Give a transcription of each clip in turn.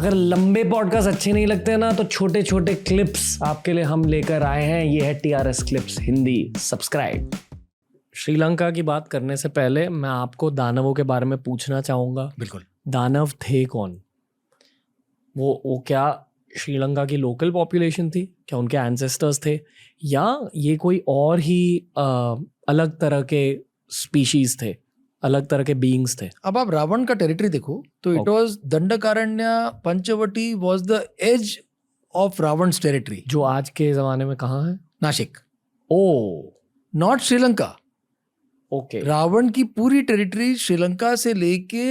अगर लंबे पॉडकास्ट अच्छे नहीं लगते ना तो छोटे छोटे क्लिप्स आपके लिए हम लेकर आए हैं। ये है TRS clips Hindi. Subscribe. Sri Lanka की बात करने से पहले मैं आपको दानवों के बारे में पूछना चाहूंगा। बिल्कुल। दानव थे कौन? वो क्या श्रीलंका की लोकल पॉपुलेशन थी? क्या उनके एंसेस्टर्स थे, या ये कोई और ही अलग तरह के स्पीशीज थे, अलग तरह के बीइंग्स थे? अब आप रावण का टेरिटरी देखो तो it was Dandakaranya, Panchavati was the edge of Ravana's territory, जो आज के जमाने में कहाँ है? Nashik. Oh, not Sri Lanka. Okay. Ravana की पूरी टेरिटरी श्रीलंका से लेके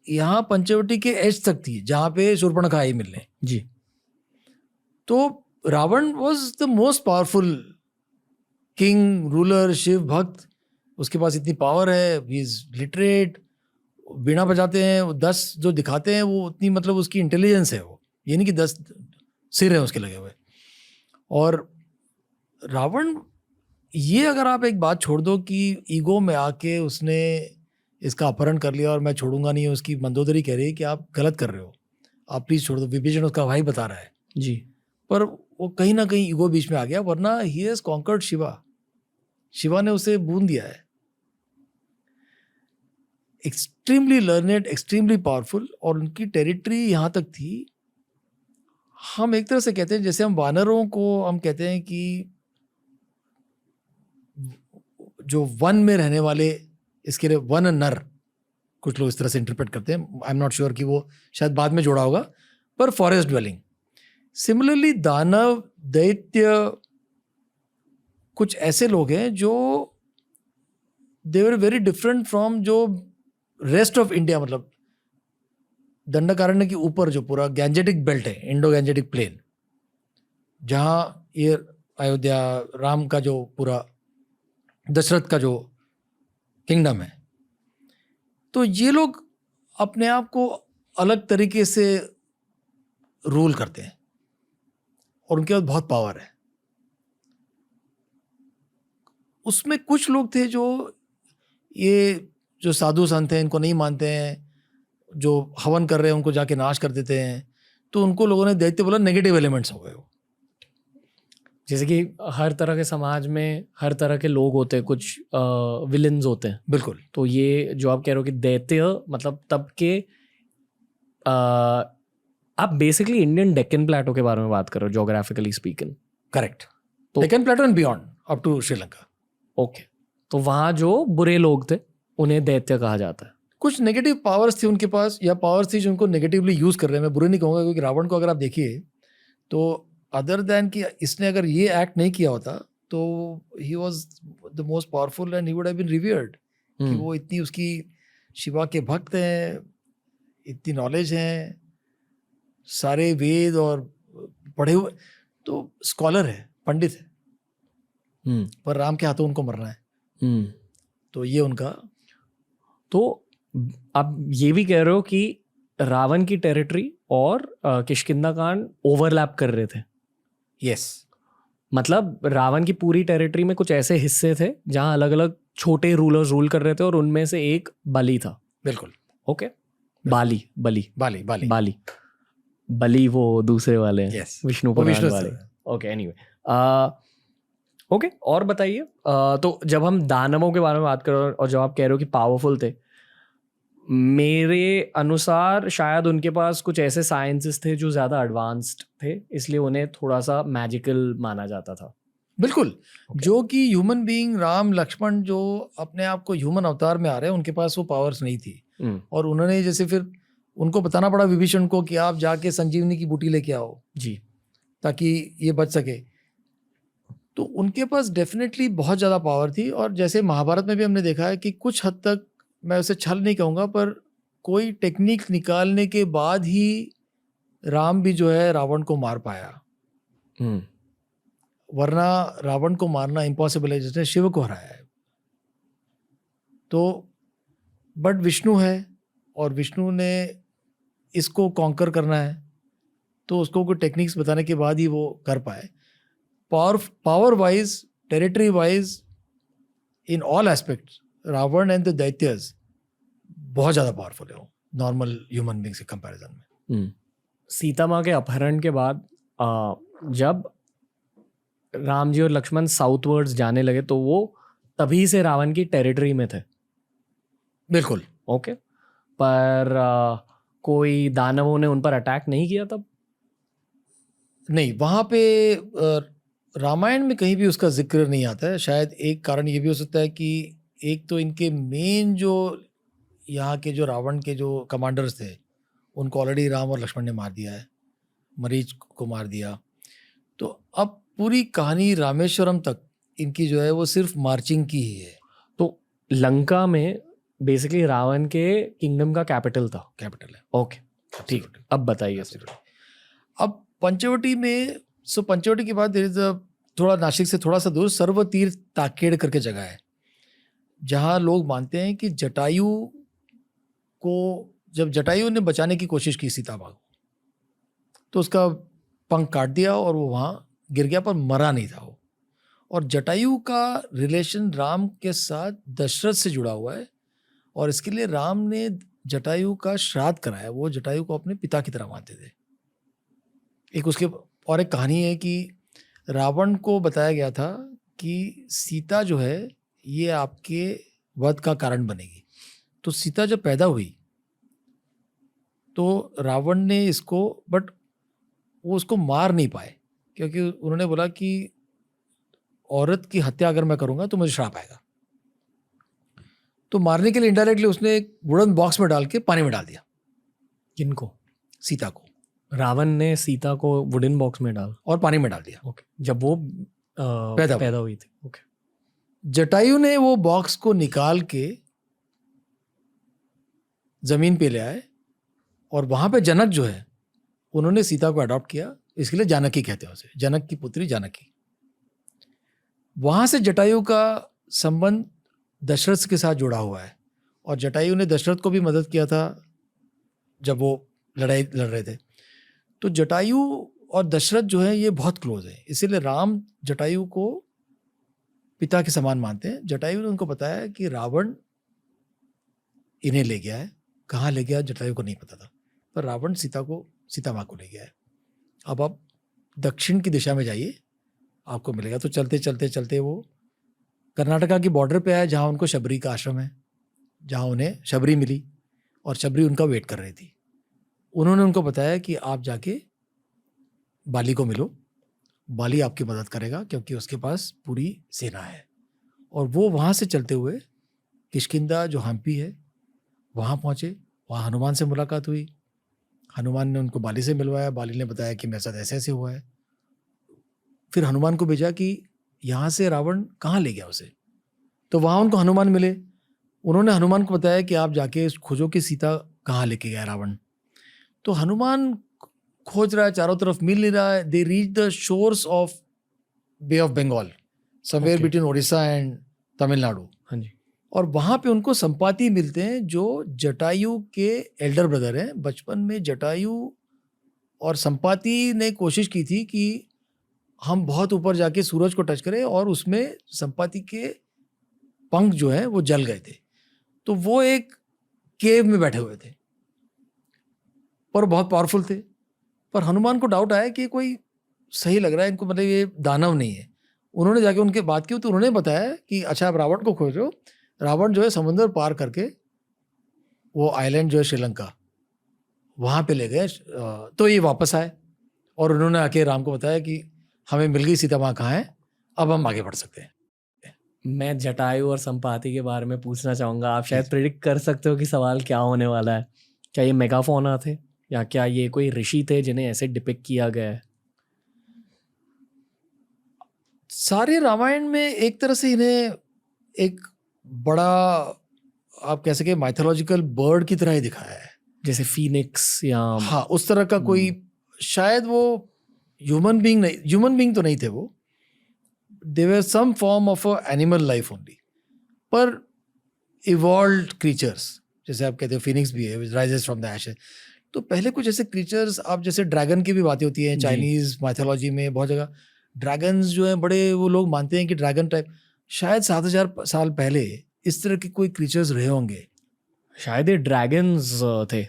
यहाँ पंचवटी के एज तक थी, जहाँ पे शूर्पणखा आई मिलने। जी। तो Ravana was the most powerful king, ruler, Shiva भक्त। उसके पास इतनी पावर है, ही इज लिटरेट, बीणा बजाते हैं, 10 जो दिखाते हैं वो उतनी, मतलब उसकी इंटेलिजेंस है। वो ये नहीं कि 10 सिर हैं उसके लगे हुए। और रावण, ये अगर आप एक बात छोड़ दो कि ईगो में आके उसने इसका अपहरण कर लिया और मैं छोड़ूंगा नहीं, उसकी मंदोदरी कह रही है कि आप गलत कर रहे हो, आप प्लीज छोड़ दो। विभीषण उसका भाई बता रहा है जी। पर वो कहीं ना कहीं ईगो बीच में आ गया, वरना he has conquered Shiva. Shiva ने उसे बूंद दिया है। एक्सट्रीमली लर्नेड, एक्सट्रीमली पावरफुल, और उनकी टेरिटरी यहाँ तक थी। हम एक तरह से कहते हैं, जैसे हम वानरों को हम कहते हैं कि जो वन में रहने वाले, इसके लिए वन नर, कुछ लोग इस तरह से इंटरप्रेट करते हैं। आई एम नॉट श्योर कि वो शायद बाद में जोड़ा होगा, पर फॉरेस्ट ड्वेलिंग। सिमिलरली दानव, दैत्य, कुछ ऐसे लोग हैं जो दे वर वेरी डिफरेंट फ्रॉम जो रेस्ट ऑफ इंडिया। मतलब दंडकारण्य के ऊपर जो पूरा गैंजेटिक बेल्ट है, इंडो गैंजेटिक प्लेन, जहाँ ये अयोध्या, राम का जो पूरा, दशरथ का जो किंगडम है, तो ये लोग अपने आप को अलग तरीके से रूल करते हैं और उनके पास बहुत पावर है। उसमें कुछ लोग थे जो ये जो साधु संत हैं इनको नहीं मानते हैं, जो हवन कर रहे हैं उनको जाके नाश कर देते हैं, तो उनको लोगों ने दैत्य बोला, नेगेटिव एलिमेंट्स हो गए वो। जैसे कि हर तरह के समाज में हर तरह के लोग होते हैं, कुछ विलेन्स होते हैं। बिल्कुल। तो ये जो आप कह रहे हो कि दैत्य, मतलब तब के आप बेसिकली इंडियन डेक्कन प्लेटो के बारे में बात कर रहे हो, जोग्राफिकली स्पीकिंग। करेक्ट। तो Deccan plateau and beyond up to Sri Lanka. Okay, तो वहाँ जो बुरे लोग थे उन्हें दैत्य कहा जाता है। कुछ नेगेटिव पावर्स थी उनके पास, या पावर्स थी जो उनको नेगेटिवली यूज कर रहे हैं। मैं बुरे नहीं कहूँगा, क्योंकि रावण को अगर आप देखिए तो अदर देन कि इसने अगर ये एक्ट नहीं किया होता तो he was the most powerful and he would have been revered. कि वो इतनी उसकी शिवा के भक्त हैं, इतनी नॉलेज है, सारे वेद और पढ़े हुए, तो स्कॉलर है, पंडित है, पर राम के हाथों उनको मरना है। तो ये उनका। तो आप ये भी कह रहे हो कि रावण की टेरिटरी और किष्किंधा कांड ओवरलैप कर रहे थे? यस। मतलब रावण की पूरी टेरिटरी में कुछ ऐसे हिस्से थे जहां अलग अलग छोटे रूलर्स रूल कर रहे थे, और उनमें से एक बलि था। बिल्कुल। ओके। बलि बलि वो दूसरे वाले हैं। Yes. विष्णु वो पुराण विष्णु वाले। से। Okay, anyway. ओके, और बताइए। तो जब हम दानवों के बारे में बात कर रहे हो और जब आप कह रहे हो कि पावरफुल थे, मेरे अनुसार शायद उनके पास कुछ ऐसे साइंसेस थे जो ज़्यादा एडवांस्ड थे, इसलिए उन्हें थोड़ा सा मैजिकल माना जाता था। बिल्कुल। जो कि ह्यूमन बीइंग, राम लक्ष्मण जो अपने आप को ह्यूमन अवतार में आ रहे हैं, उनके पास वो पावर्स नहीं थी। और उन्होंने जैसे फिर उनको बताना पड़ा विभीषण को कि आप जाके संजीवनी की बूटी लेके आओ जी, ताकि ये बच सके। तो उनके पास डेफिनेटली बहुत ज़्यादा पावर थी। और जैसे महाभारत में भी हमने देखा है कि कुछ हद तक, मैं उसे छल नहीं कहूँगा, पर कोई टेक्निक निकालने के बाद ही राम भी जो है रावण को मार पाया, वरना रावण को मारना इम्पॉसिबल है, जिसने शिव को हराया है। तो बट विष्णु है, और विष्णु ने इसको कॉन्कर करना है, तो उसको कोई टेक्निक्स बताने के बाद ही वो कर पाए। Power wise, territory wise, in all aspects, Ravana and the दैत्यज बहुत ज़्यादा पावरफुल है वो नॉर्मल ह्यूमन बींग्स के कंपैरिजन में। सीता माँ के अपहरण के बाद जब राम जी और लक्ष्मण साउथवर्ड्स जाने लगे तो वो तभी से रावण की टेरिटरी में थे। बिल्कुल। ओके, पर कोई दानवों ने उन पर अटैक नहीं किया तब? नहीं, वहाँ पे रामायण में कहीं भी उसका जिक्र नहीं आता है। शायद एक कारण ये भी हो सकता है कि एक तो इनके मेन जो यहाँ के जो रावण के जो कमांडर्स थे उनको ऑलरेडी राम और लक्ष्मण ने मार दिया है, मरीच को मार दिया। तो अब पूरी कहानी रामेश्वरम तक इनकी जो है वो सिर्फ मार्चिंग की ही है। तो लंका में बेसिकली रावण के किंगडम का कैपिटल था। कैपिटल है। ओके, ठीक, अब बताइए। अब पंचवटी में, सो पंचवटी के बाद थोड़ा नासिक से थोड़ा सा दूर सर्वतीर्थ ताकेड़ करके जगह है, जहाँ लोग मानते हैं कि जटायु को, जब जटायु ने बचाने की कोशिश की सीता माँ को, तो उसका पंख काट दिया और वो वहाँ गिर गया, पर मरा नहीं था वो। और जटायु का रिलेशन राम के साथ दशरथ से जुड़ा हुआ है, और इसके लिए राम ने जटायु का श्राद्ध कराया। वो जटायु को अपने पिता की तरह मानते थे। एक उसके और एक कहानी है कि रावण को बताया गया था कि सीता जो है ये आपके वध का कारण बनेगी। तो सीता जब पैदा हुई तो रावण ने इसको, बट वो उसको मार नहीं पाए, क्योंकि उन्होंने बोला कि औरत की हत्या अगर मैं करूंगा तो मुझे श्राप आएगा। तो मारने के लिए इनडायरेक्टली उसने एक वुडन बॉक्स में डाल के पानी में डाल दिया। किनको? सीता को। रावण ने सीता को वुडन बॉक्स में डाला और पानी में डाल दिया। ओके, जब वो पैदा हुई थी। ओके, जटायु ने वो बॉक्स को निकाल के जमीन पे ले आए, और वहां पे जनक जो है उन्होंने सीता को अडॉप्ट किया। इसके लिए जानकी कहते हैं उसे, जनक की पुत्री जानकी। वहां से जटायु का संबंध दशरथ के साथ जुड़ा हुआ है, और जटायु ने दशरथ को भी मदद किया था जब वो लड़ाई लड़ रहे थे। तो जटायु और दशरथ जो है ये बहुत क्लोज है, इसीलिए राम जटायु को पिता के समान मानते हैं। जटायु ने उनको बताया कि रावण इन्हें ले गया है। कहाँ ले गया जटायु को नहीं पता था, पर रावण सीता माँ को ले गया है। अब आप दक्षिण की दिशा में जाइए, आपको मिलेगा। तो चलते चलते चलते वो कर्नाटका की बॉर्डर पे आए, जहाँ उनको शबरी का आश्रम है, जहाँ उन्हें शबरी मिली, और शबरी उनका वेट कर रही थी। उन्होंने उनको बताया कि आप जाके बाली को मिलो, बाली आपकी मदद करेगा, क्योंकि उसके पास पूरी सेना है। और वो वहाँ से चलते हुए किष्किंधा जो हम्पी है वहाँ पहुँचे। वहाँ हनुमान से मुलाकात हुई। हनुमान ने उनको बाली से मिलवाया। बाली ने बताया कि मेरे साथ ऐसे ऐसे हुआ है। फिर हनुमान को भेजा कि यहाँ से रावण कहाँ ले गया उसे। तो वहाँ उनको हनुमान मिले। उन्होंने हनुमान को बताया कि आप जाके खोजो कि सीता कहाँ लेके गया रावण। तो हनुमान खोज रहा है, चारों तरफ मिल नहीं रहा है। They reach the shores of bay of Bengal, somewhere between Orissa and Tamil Nadu. हाँ जी। और वहाँ पे उनको संपाति मिलते हैं जो जटायु के एल्डर ब्रदर हैं। बचपन में जटायु और संपाति ने कोशिश की थी कि हम बहुत ऊपर जाके सूरज को टच करें, और उसमें संपाति के पंख जो है वो जल गए थे। तो वो एक केव में बैठे हुए थे, पर बहुत पावरफुल थे। पर हनुमान को डाउट आया कि कोई सही लग रहा है इनको, मतलब ये दानव नहीं है। उन्होंने जाके उनके बात की, तो उन्होंने बताया कि अच्छा आप रावण को खोजो। रावण जो है समुद्र पार करके वो आइलैंड जो है श्रीलंका, वहाँ पे ले गए। तो ये वापस आए, और उन्होंने आके राम को बताया कि हमें मिल गई सीता माँ कहाँ है, अब हम आगे बढ़ सकते हैं। मैं जटायु और संपाति के बारे में पूछना चाहूँगा। आप शायद प्रिडिक्ट कर सकते हो कि सवाल क्या होने वाला है। क्या ये मेगाफोना थे, या क्या ये कोई ऋषि थे जिन्हें ऐसे डिपिक्ट किया गया है? सारे रामायण में एक तरह से इन्हें एक बड़ा, आप कह सके, माइथोलॉजिकल बर्ड की तरह ही दिखाया है, जैसे फीनिक्स या हाँ उस तरह का कोई। शायद वो ह्यूमन बीइंग तो नहीं थे वो। They were some form of animal life only, पर इवॉल्व्ड क्रीचर्स। जैसे आप कहते हो फिनिक्स भी है, राइजेस फ्रॉम द एशेस। तो पहले कुछ ऐसे क्रीचर्स, आप जैसे ड्रैगन की भी बातें होती हैं चाइनीज माइथोलॉजी में। बहुत जगह ड्रैगन्स जो हैं बड़े, वो लोग मानते हैं कि ड्रैगन टाइप शायद 7000 साल पहले इस तरह के कोई क्रीचर्स रहे होंगे। शायद ये ड्रैगन्स थे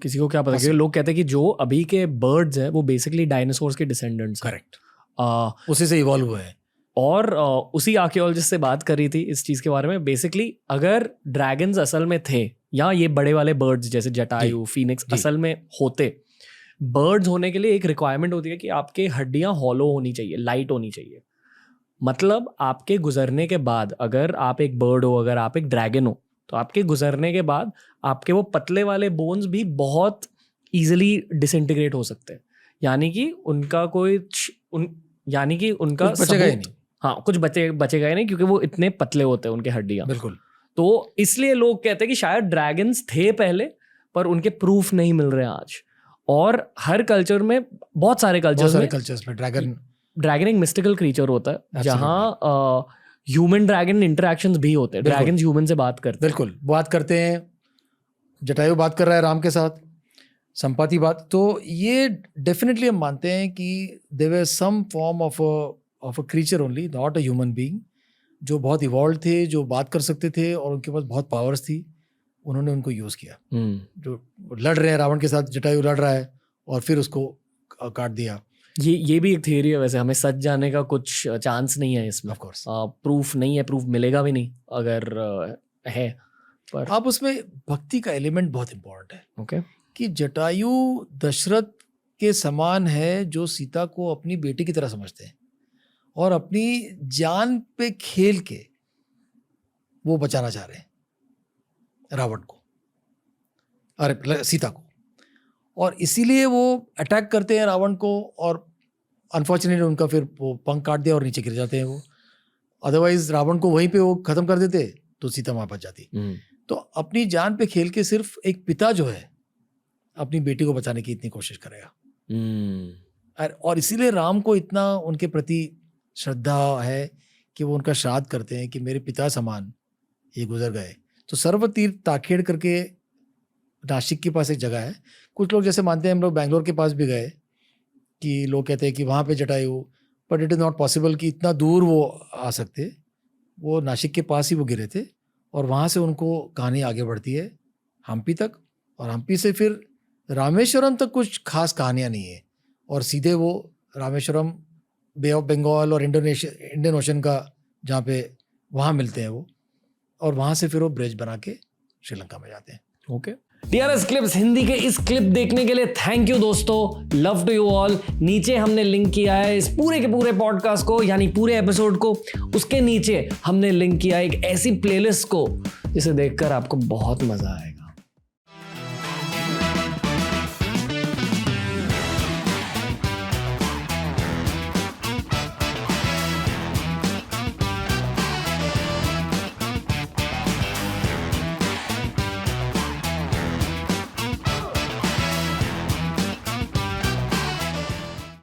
किसी को क्या पता, क्योंकि लोग कहते हैं कि जो अभी के बर्ड्स हैं वो बेसिकली डायनासोर्स के डिसेंडेंट्स हैं। करेक्ट, उसी से इवॉल्व हुए हैं। और उसी आर्कियोलॉजिस्ट से बात करी थी इस चीज़ के बारे में। बेसिकली अगर ड्रैगन्स असल में थे, या ये बड़े वाले बर्ड्स जैसे जटायु, फीनिक्स असल में होते, बर्ड्स होने के लिए एक रिक्वायरमेंट होती है कि आपके हड्डियां हॉलो होनी चाहिए, लाइट होनी चाहिए। मतलब आपके गुजरने के बाद, अगर आप एक बर्ड हो, अगर आप एक ड्रैगन हो, तो आपके गुजरने के बाद आपके वो पतले वाले बोन्स भी बहुत इजीली डिसइंटीग्रेट हो सकते हैं। यानी कि उनका उनका बचेगा ही नहीं। हाँ, कुछ बचेगा ही नहीं, क्योंकि वो इतने पतले होते हैं उनके हड्डियां। बिल्कुल। तो इसलिए लोग कहते हैं कि शायद ड्रैगन्स थे पहले, पर उनके प्रूफ नहीं मिल रहे हैं आज। और हर कल्चर में, बहुत सारे कल्चर्स में ड्रैगन एक मिस्टिकल क्रीचर होता है, जहाँ ह्यूमन ड्रैगन इंटरेक्शंस भी होते हैं। ड्रैगन्स ह्यूमन से बात करते हैं। बिल्कुल बात करते हैं। जटायु बात कर रहा है राम के साथ, संपाति बात, तो ये डेफिनेटली हम मानते हैं कि there was some form of a creature only, not a human being, जो बहुत इवॉल्व थे, जो बात कर सकते थे और उनके पास बहुत पावर्स थी। उन्होंने उनको यूज़ किया। जो लड़ रहे हैं रावण के साथ, जटायु लड़ रहा है और फिर उसको काट दिया। ये भी एक थियरी है वैसे। हमें सच जाने का कुछ चांस नहीं है इसमें, ऑफ कोर्स प्रूफ नहीं है, प्रूफ मिलेगा भी नहीं अगर है। पर अब उसमें भक्ति का एलिमेंट बहुत इंपॉर्टेंट है। ओके, कि जटायु दशरथ के समान है, जो सीता को अपनी बेटी की तरह समझते हैं और अपनी जान पे खेल के वो बचाना चाह रहे हैं रावण को, अरे सीता को, और इसीलिए वो अटैक करते हैं रावण को। और अनफॉर्चुनेटली उनका फिर वो पंख काट दिया और नीचे गिर जाते हैं वो। अदरवाइज रावण को वहीं पे वो खत्म कर देते तो सीता वहां बच जाती। तो अपनी जान पे खेल के सिर्फ एक पिता जो है अपनी बेटी को बचाने की इतनी कोशिश करेगा। और इसीलिए राम को इतना उनके प्रति श्रद्धा है कि वो उनका श्राद्ध करते हैं कि मेरे पिता समान ये गुजर गए। तो सर्वतीर्थ ताखेड़ करके नासिक के पास एक जगह है। कुछ लोग जैसे मानते हैं, हम लोग बैंगलोर के पास भी गए, कि लोग कहते हैं कि वहाँ पे Jatayu, but it is not possible कि इतना दूर वो आ सकते। वो नासिक के पास ही वो गिरे थे और वहाँ से उनको कहानी आगे बढ़ती है हम्पी तक, और हम्पी से फिर रामेश्वरम तक कुछ खास कहानियाँ नहीं है, और सीधे वो रामेश्वरम बे ऑफ बंगाल और इंडियन ओशन का जहाँ पे वहाँ मिलते हैं वो, और वहाँ से फिर वो ब्रिज बना के श्रीलंका में जाते हैं। ओके, DRS क्लिप्स हिंदी के इस क्लिप देखने के लिए थैंक यू दोस्तों, लव टू यू ऑल। नीचे हमने लिंक किया है इस पूरे के पूरे पॉडकास्ट को, यानी पूरे एपिसोड को। उसके नीचे हमने लिंक किया एक ऐसी प्लेलिस्ट को जिसे देखकर आपको बहुत मजा आएगा।